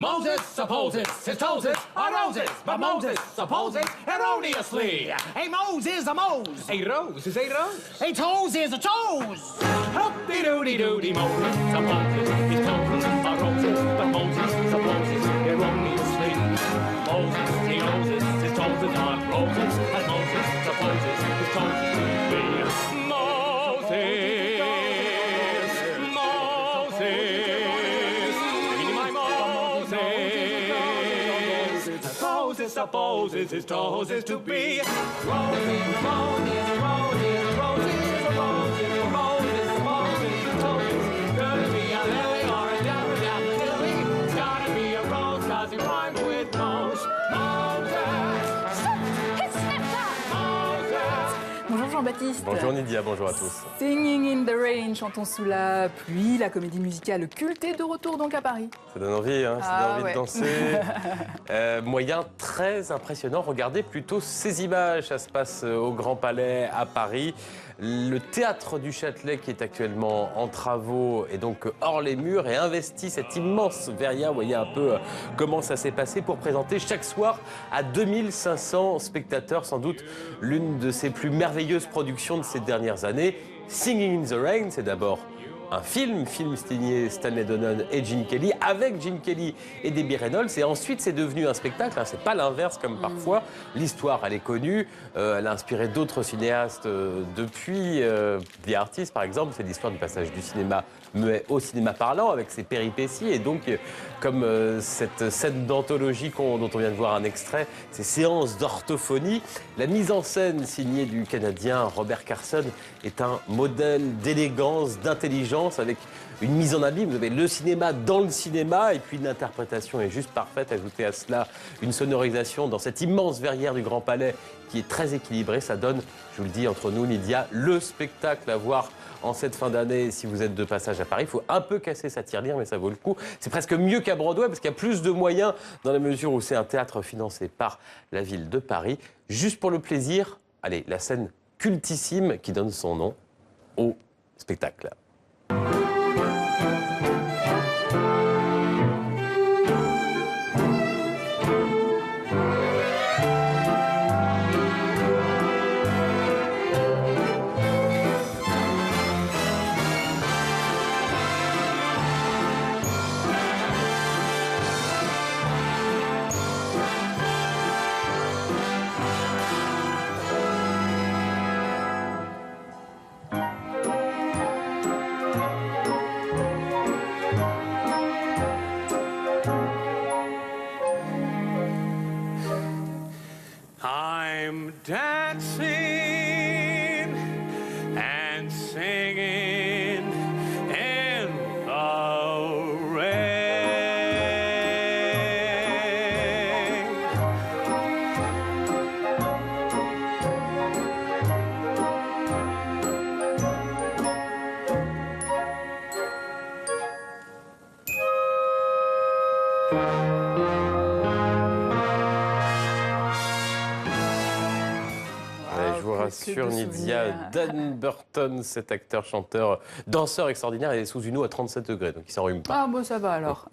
Moses supposes his toes are roses, but Moses supposes erroneously. A Mose is a Mose. A rose is a rose. A toes is a toes. Humpty-doody-doody, Moses supposes his toes are roses, but Moses supposes erroneously. Moses, he knows his toes are roses, and Moses supposes his toes to be Moses. Moses supposes his toes is to be roses, roses, roses, roses, roses, roses, roses, roses. Could be a lily or a daffodil. It's gotta be a rose 'cause it rhymes with Mose. Bonjour Jean-Baptiste. Bonjour Nidia, bonjour à tous. Singing in the Rain, chantons sous la pluie, la comédie musicale cultée de retour donc à Paris. Ça donne envie, hein, ça donne envie ouais. de danser. Moyen très impressionnant, regardez plutôt ces images, ça se passe au Grand Palais à Paris. Le théâtre du Châtelet qui est actuellement en travaux et donc hors les murs et investit cette immense verrière. Vous voyez un peu comment ça s'est passé pour présenter chaque soir à 2500 spectateurs, sans doute l'une de ses plus merveilleuses productions de ces dernières années. Singing in the Rain, c'est d'abord un film signé Stanley Donen et Gene Kelly, avec Gene Kelly et Debbie Reynolds. Et ensuite, c'est devenu un spectacle. Hein, c'est pas l'inverse comme parfois. L'histoire, elle est connue. Elle a inspiré d'autres cinéastes depuis. The Artist, par exemple, c'est l'histoire du passage du cinéma muet au cinéma parlant, avec ses péripéties. Et donc, comme cette scène d'anthologie dont on vient de voir un extrait, ces séances d'orthophonie, la mise en scène signée du Canadien Robert Carson est un modèle d'élégance, d'intelligence, avec une mise en abîme. Vous avez le cinéma dans le cinéma et puis une interprétation est juste parfaite. Ajoutez à cela une sonorisation dans cette immense verrière du Grand Palais qui est très équilibrée. Ça donne, je vous le dis entre nous, Lydia, le spectacle à voir en cette fin d'année. Si vous êtes de passage à Paris, il faut un peu casser sa tirelire, mais ça vaut le coup. C'est presque mieux qu'à Broadway parce qu'il y a plus de moyens dans la mesure où c'est un théâtre financé par la ville de Paris. Juste pour le plaisir, allez, la scène cultissime qui donne son nom au spectacle. I'm dancing and singing in the rain. Je vous rassure, Nidia, Dan Burton, cet acteur, chanteur, danseur extraordinaire, est sous une eau à 37 degrés, donc il s'enrhume pas. Ah bon, ça va alors.